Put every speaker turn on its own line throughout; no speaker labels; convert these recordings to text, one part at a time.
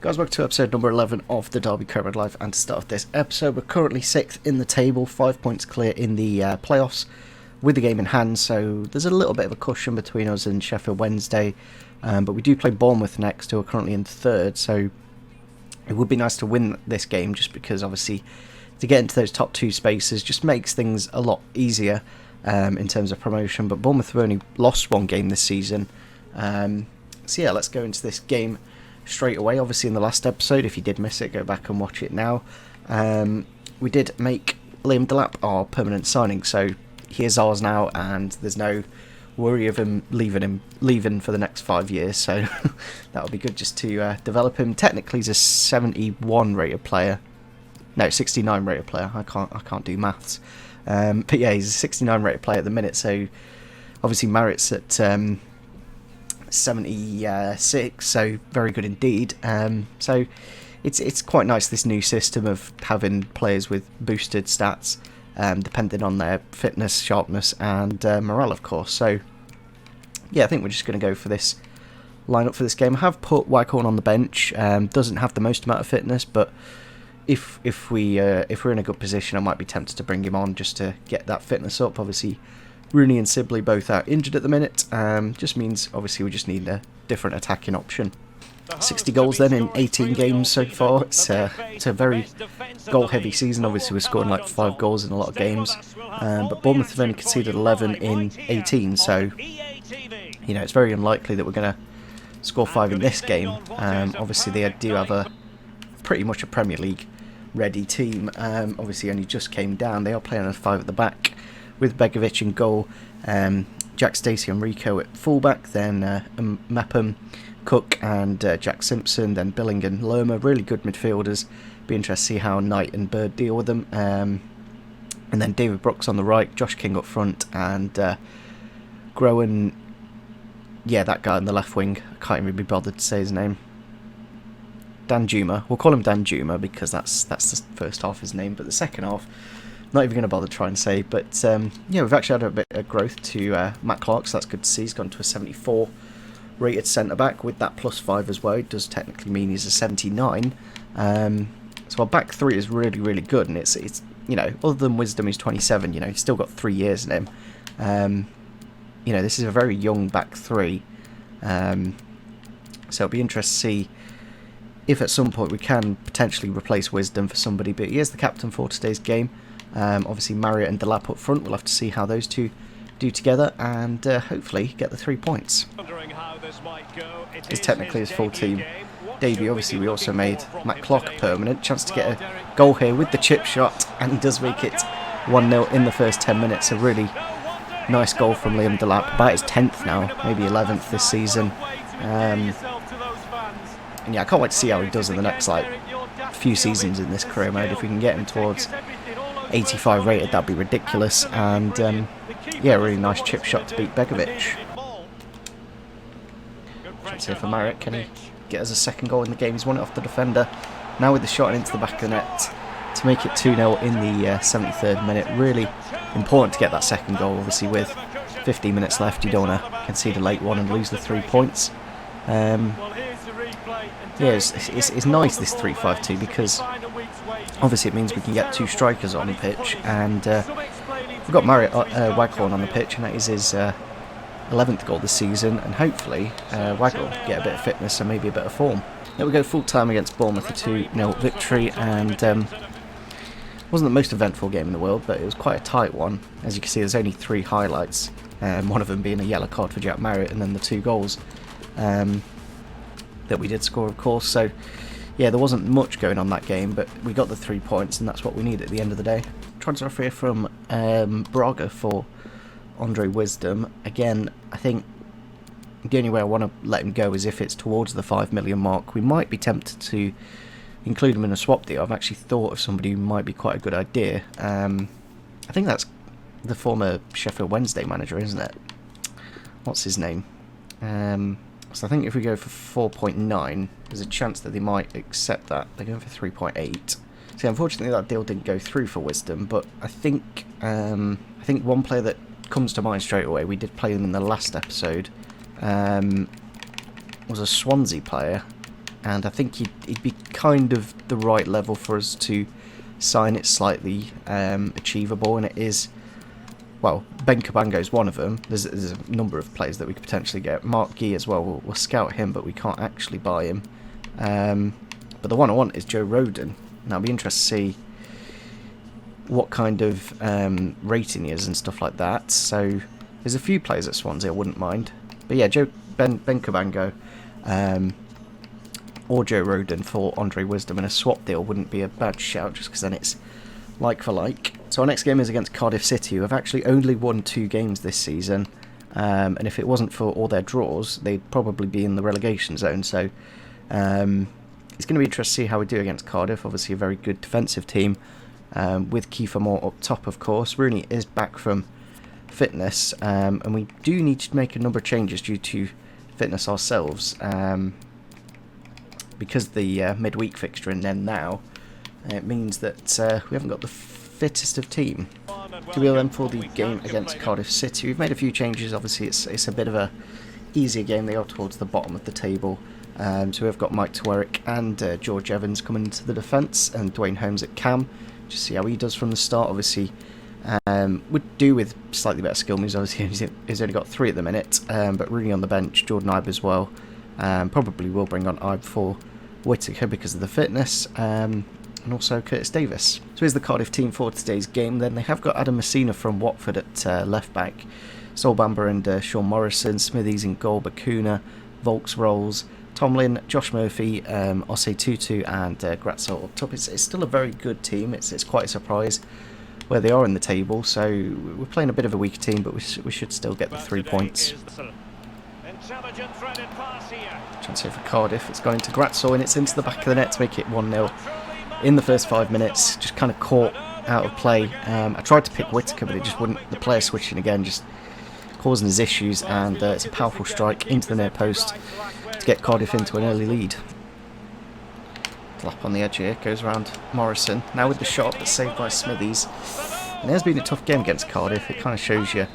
Guys, welcome to episode number 11 of the Derby Code Red Live, and to start off this episode, we're currently 6th in the table, 5 points clear in the playoffs with the game in hand, so there's a little bit of a cushion between us and Sheffield Wednesday, but we do play Bournemouth next, who are currently in 3rd, so it would be nice to win this game, just because obviously to get into those top 2 spaces just makes things a lot easier in terms of promotion, but Bournemouth have only lost 1 game this season, so yeah, let's go into this game straight away. Obviously in the last episode, if you did miss it, go back and watch it now. We did make Liam Delap our permanent signing, so he is ours now, and there's no worry of him leaving for the next 5 years, so that'll be good just to develop him. Technically he's a 71 rated player, no, 69 rated player. I can't do maths, but yeah, he's a 69 rated player at the minute, so obviously Marritt's at 76, so very good indeed. So it's quite nice, this new system of having players with boosted stats, depending on their fitness, sharpness and morale, of course. So yeah, I think we're just going to go for this lineup for this game. I have put Waghorn on the bench. Doesn't have the most amount of fitness, but if we're in a good position, I might be tempted to bring him on just to get that fitness up. Obviously Rooney and Sibley both out injured at the minute. Just means obviously we just need a different attacking option. 60 goals then in 18 games so far. It's a very goal heavy season. Obviously we're scoring like 5 goals in a lot of games, but Bournemouth have only conceded 11 in 18, so you know it's very unlikely that we're going to score 5 in this game. Obviously they do have a pretty much a Premier League ready team. Obviously only just came down. They are playing a 5 at the back, with Begovic in goal, Jack Stacey and Rico at fullback, then Mepham, Cook and Jack Simpson, then Billing and Lerma. Really good midfielders. Be interested to see how Knight and Bird deal with them. And then David Brooks on the right, Josh King up front, and Groen, yeah, that guy on the left wing. I can't even be bothered to say his name. Dan Juma. We'll call him Dan Juma because that's the first half of his name, but the second half, not even going to bother trying to say. But yeah, we've actually had a bit of growth to Matt Clark, so that's good to see. He's gone to a 74 rated centre back with that +5 as well. It does technically mean he's a 79. So our back 3 is really, really good, and it's you know, other than Wisdom, who's 27, you know, he's still got 3 years in him. You know, this is a very young back 3. So it'll be interesting to see if at some point we can potentially replace Wisdom for somebody, but he is the captain for today's game. Obviously Marriott and Delap up front, we'll have to see how those two do together, and hopefully get the 3 points. It's technically his full team debut. Obviously we also made Matt Clark permanent. Chance to get a goal here with the chip shot, and he does make it 1-0 in the first 10 minutes. A really nice goal from Liam Delap, about his 10th now, maybe 11th this season. And yeah, I can't wait to see how he does in the next like few seasons in this career mode. If we can get him towards 85 rated, that'd be ridiculous. And yeah, really nice chip shot to beat Begovic. Chance here for Marriott. Can he get us a second goal in the game? He's won it off the defender. Now with the shot into the back of the net to make it 2-0 in the 73rd minute. Really important to get that second goal. Obviously with 15 minutes left, you don't want to concede a late one and lose the 3 points. Yeah, it's nice, this 3-5-2, because obviously it means we can get 2 strikers on the pitch, and we've got Waghorn on the pitch, and that is his 11th goal this season, and hopefully Waghorn will get a bit of fitness and maybe a bit of form. Then we go full time against Bournemouth, a 2-0 victory, and wasn't the most eventful game in the world, but it was quite a tight one. As you can see, there's only 3 highlights, one of them being a yellow card for Jack Marriott, and then the 2 goals that we did score, of course. So yeah, there wasn't much going on that game, but we got the 3 points, and that's what we need at the end of the day. Transfer here from Braga for Andre Wisdom. Again, I think the only way I want to let him go is if it's towards the 5 million mark. We might be tempted to include him in a swap deal. I've actually thought of somebody who might be quite a good idea. I think that's the former Sheffield Wednesday manager, isn't it? What's his name? So I think if we go for 4.9, there's a chance that they might accept that. They're going for 3.8. See, unfortunately that deal didn't go through for Wisdom, but I think one player that comes to mind straight away, we did play them in the last episode, was a Swansea player. and I think he'd be kind of the right level for us to sign. It's slightly achievable, and it is. Well, Ben Cabango is one of them. There's a number of players that we could potentially get. Mark Gee as well. We'll scout him, but we can't actually buy him. But the one I want is Joe Rodon. Now, I'll be interested to see what kind of rating he is and stuff like that. So, there's a few players at Swansea I wouldn't mind. But yeah, Ben Cabango or Joe Rodon for Andre Wisdom, and a swap deal wouldn't be a bad shout, just because then it's like for like. So our next game is against Cardiff City, who have actually only won 2 games this season. And if it wasn't for all their draws, they'd probably be in the relegation zone. So it's going to be interesting to see how we do against Cardiff. Obviously a very good defensive team, with Kiefer Moore up top, of course. Rooney is back from fitness, and we do need to make a number of changes due to fitness ourselves. Because the midweek fixture in then now, it means that we haven't got the fittest of team to be then for the game against Cardiff City. We've made a few changes. Obviously it's a bit of a easier game. They are towards the bottom of the table, so we've got Mike Twerrick and George Evans coming into the defence, and Dwayne Holmes at cam. Just see how he does from the start. Obviously would do with slightly better skill moves. Obviously he's only got 3 at the minute, but Rooney on the bench, Jordan Ibe as well. Probably will bring on Ibe for Whittaker because of the fitness, and also Curtis Davis. So here's the Cardiff team for today's game. Then they have got Adam Messina from Watford at left back, Sol Bamba and Sean Morrison, Smithies in goal, Bakuna, Volks Rolls, Tomlin, Josh Murphy, Osei Tutu and Gratzel up top. It's still a very good team. It's quite a surprise where they are in the table, so we're playing a bit of a weaker team, but we should still get the 3 points. Chance here for Cardiff. It's gone into Gratzel and it's into the back of the net to make it 1-0 in the first 5 minutes. Just kind of caught out of play. I tried to pick Whittaker, but it just wouldn't. The player switching again, just causing us issues, and it's a powerful strike into the near post to get Cardiff into an early lead. Slap on the edge here, goes around Morrison. Now with the shot, but saved by Smithies. And it has been a tough game against Cardiff. It kind of shows you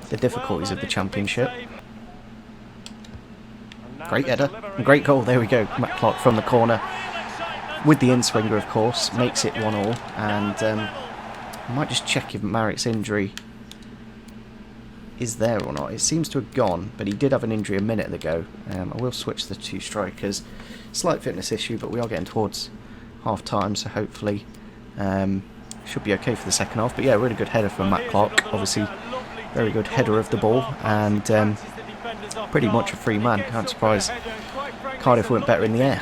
the difficulties of the Championship. Great header and great goal. There we go. Matt Clark from the corner with the in-swinger, of course, makes it 1-1. And I might just check if Marrick's injury is there or not. It seems to have gone, but he did have an injury a minute ago. I will switch the 2 strikers. Slight fitness issue, but we are getting towards half-time, so hopefully should be okay for the second half. But yeah, really good header from Matt Clark. Obviously, very good header of the ball, and pretty much a free man. Can't surprise Cardiff weren't better in the air.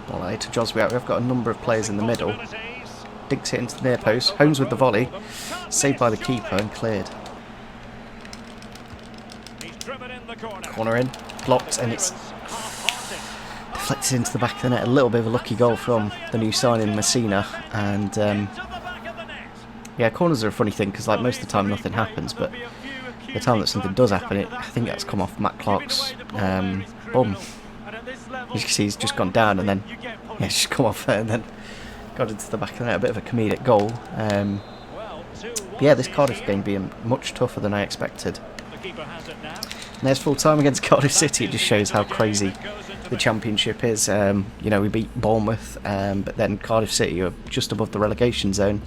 Ball out to Joswiak. We've got a number of players in the middle. Dinks it into the near post. Holmes with the volley. Saved by the keeper and cleared. Corner in. Blocked, and it's deflected into the back of the net. A little bit of a lucky goal from the new signing Messina. And yeah, corners are a funny thing because like most of the time nothing happens, but the time that something does happen, I think that's come off Matt Clark's bum. As you can see, he's just gone down and then it's just come off and then got into the back of the net. A bit of a comedic goal. But yeah, this Cardiff game being much tougher than I expected. And there's full time against Cardiff City. It just shows how crazy the Championship is. You know, we beat Bournemouth, but then Cardiff City, who are just above the relegation zone,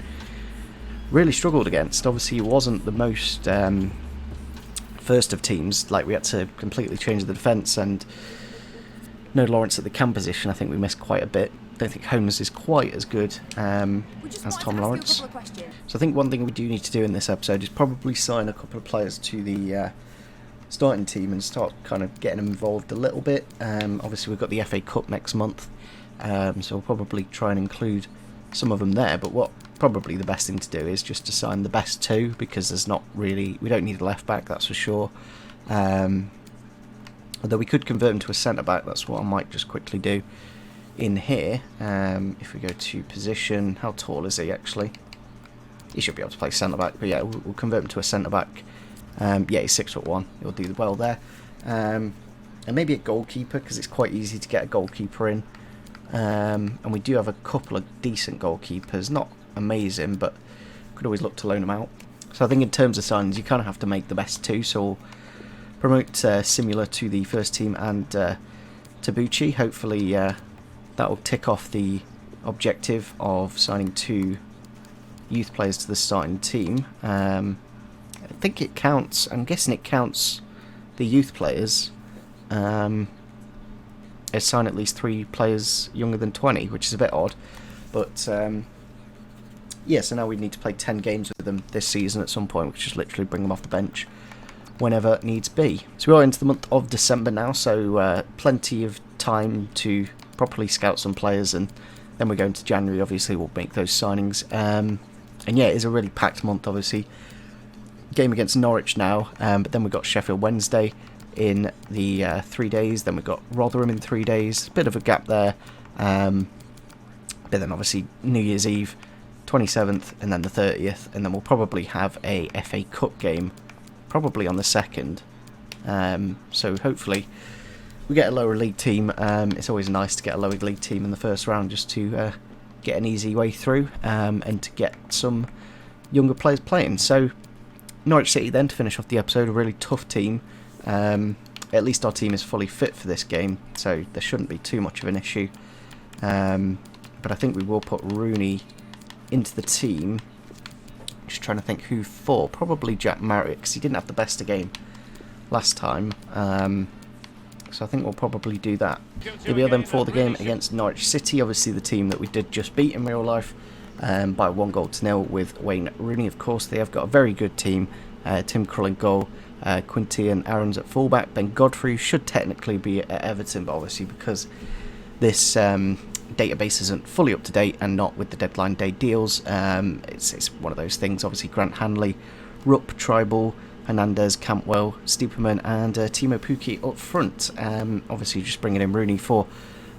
really struggled against. Obviously, it wasn't the most first of teams. Like, we had to completely change the defence, and no Lawrence at the cam position. I think we missed quite a bit. Don't think Holmes is quite as good as Tom Lawrence. So I think one thing we do need to do in this episode is probably sign a couple of players to the starting team and start kind of getting them involved a little bit. Obviously we've got the FA Cup next month, so we'll probably try and include some of them there. But what probably the best thing to do is just to sign the best 2, because there's not really, we don't need a left back, that's for sure. Although we could convert him to a centre back. That's what I might just quickly do in here. If we go to position, how tall is he actually? He should be able to play centre back, but yeah, we'll convert him to a centre back. Yeah, he's 6'1". He'll do well there. And maybe a goalkeeper, because it's quite easy to get a goalkeeper in. And we do have a couple of decent goalkeepers, not amazing, but could always look to loan them out. So I think in terms of signings, you kind of have to make the best 2. So we'll promote similar to the first team and Tabucci. Hopefully that will tick off the objective of signing 2 youth players to the starting team. I think it counts, I'm guessing it counts the youth players as sign at least 3 players younger than 20, which is a bit odd. But yeah, so now we need to play 10 games with them this season at some point, which is literally bring them off the bench whenever needs be. So we are into the month of December now, so plenty of time to properly scout some players, and then we go into January. Obviously we'll make those signings, and yeah, it is a really packed month. Obviously game against Norwich now, but then we've got Sheffield Wednesday in the 3 days, then we've got Rotherham in 3 days, bit of a gap there, but then obviously New Year's Eve 27th and then the 30th, and then we'll probably have a FA Cup game probably on the 2nd, so hopefully we get a lower league team. It's always nice to get a lower league team in the first round just to get an easy way through, and to get some younger players playing. So Norwich City then, to finish off the episode, a really tough team. At least our team is fully fit for this game, so there shouldn't be too much of an issue, but I think we will put Rooney into the team. Just trying to think who for. Probably Jack Marriott, because he didn't have the best of game last time, so I think we'll probably do that. He'll be then for the game against Norwich City, obviously the team that we did just beat in real life by 1-0 with Wayne Rooney. Of course, they have got a very good team. Tim Krul in goal, Quinty and Aarons at fullback. Ben Godfrey should technically be at Everton, but obviously because this database isn't fully up to date and not with the deadline day deals, it's one of those things. Obviously Grant Hanley, Rupp, Tribal, Hernandez, Campwell, Stiepermann and Timo Pukki up front. Obviously just bringing in Rooney for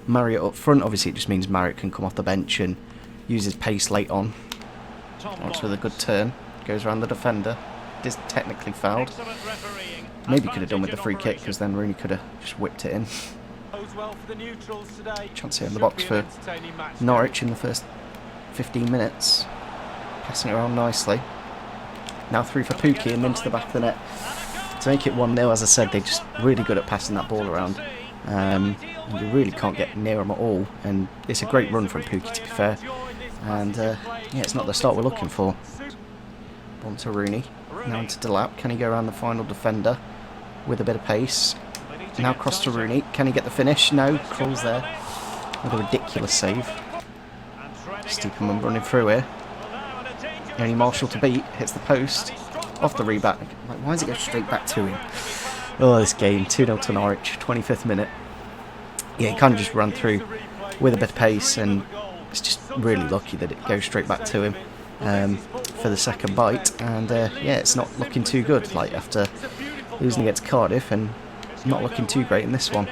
Marriott up front. Obviously it just means Marriott can come off the bench and use his pace late on. Once with a good turn, goes around the defender. It is technically fouled. Maybe could have done with the free kick, because then Rooney could have just whipped it in. Chance here in the box for Norwich in the first 15 minutes. Passing it around nicely. Now through for Pukki and into the back of the net to make it 1-0. As I said, they're just really good at passing that ball around. And you really can't get near them at all. And it's a great run from Pukki, to be fair. And yeah, it's not the start we're looking for. On to Rooney. Now into Delap. Can he go around the final defender with a bit of pace? Now cross to Rooney. Can he get the finish? No. Krul's there with a ridiculous save. Stiepermann running through here. Only Marshall to beat. Hits the post. Off the rebound. Like, why does it go straight back to him? Oh, this game. 2-0 to Norwich. 25th minute. Yeah, he kind of just ran through with a bit of pace, and it's just really lucky that it goes straight back to him for the second bite. And yeah, it's not looking too good. Like, after losing against Cardiff, and not looking too great in this one.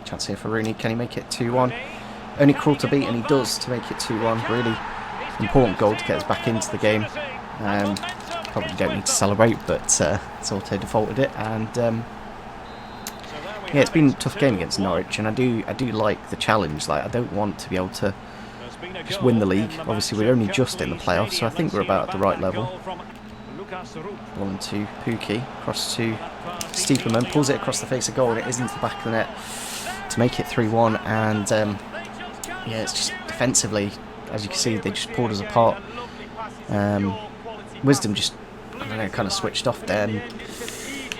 Chance here for Rooney. Can he make it 2-1? Only Krul to beat, and he does, to make it 2-1. Really important goal to get us back into the game. Probably don't need to celebrate, but it's auto defaulted it. And yeah, it's been a tough game against Norwich, and I do like the challenge. Like, I don't want to be able to just win the league. Obviously we're only just in the playoffs, so I think we're about at the right level. Ball to Pukki, cross to Stiepermann, pulls it across the face of goal, and it is into the back of the net to make it 3-1. And yeah, it's just defensively, as you can see, they just pulled us apart. Wisdom just, I don't know, kind of switched off there and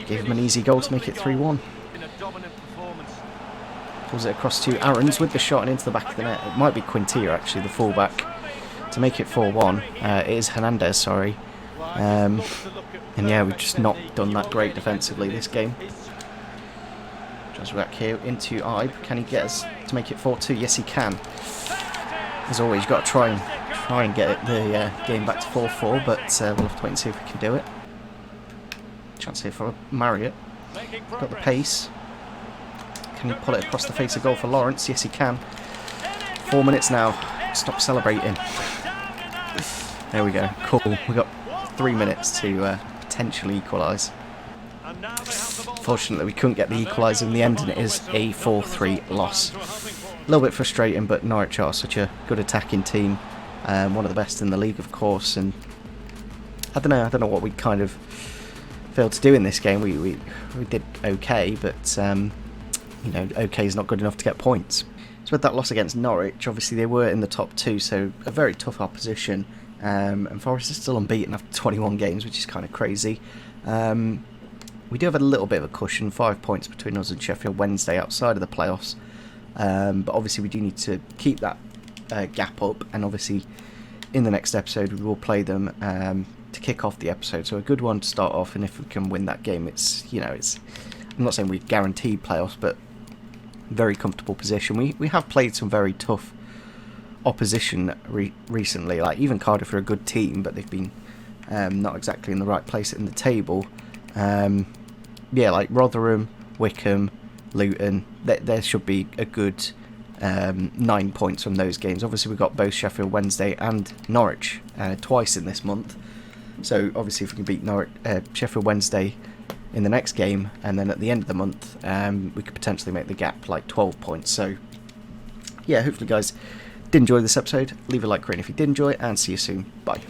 gave him an easy goal to make it 3-1. Pulls it across to Aarons with the shot and into the back of the net. It might be Quintia, actually, the fullback, to make it 4-1. It is Hernandez, sorry. And yeah, we've just not done that great defensively this game. Just back here into Ibe. Can he get us to make it 4-2? Yes, he can. As always, you've got to try and get the game back to 4-4, but we'll have to wait and see if we can do it. Chance here for Marriott. Got the pace. Can he pull it across the face of goal for Lawrence? Yes, he can. 4 minutes now. Stop celebrating. There we go. Cool. We've got 3 minutes to potentially equalise. Fortunately, we couldn't get the equaliser in the end, and it is a 4-3 loss. A little bit frustrating, but Norwich are such a good attacking team. One of the best in the league, of course. And I don't know what we kind of failed to do in this game. We did okay, but okay is not good enough to get points. So with that loss against Norwich, obviously they were in the top 2, so a very tough opposition. And Forest is still unbeaten after 21 games, which is kind of crazy. We do have a little bit of a cushion, 5 points between us and Sheffield Wednesday outside of the playoffs. But obviously we do need to keep that gap up, and obviously in the next episode we will play them to kick off the episode. So a good one to start off, and if we can win that game, it's I'm not saying we guaranteed playoffs, but very comfortable position. We have played some very tough opposition recently, like even Cardiff are a good team, but they've been not exactly in the right place in the table. Like Rotherham, Wickham, Luton, there should be a good 9 points from those games. Obviously we've got both Sheffield Wednesday and Norwich twice in this month, so obviously if we can beat Sheffield Wednesday in the next game, and then at the end of the month we could potentially make the gap like 12 points. So yeah, hopefully guys did enjoy this episode. Leave a like, Corinne, if you did enjoy, and see you soon. Bye.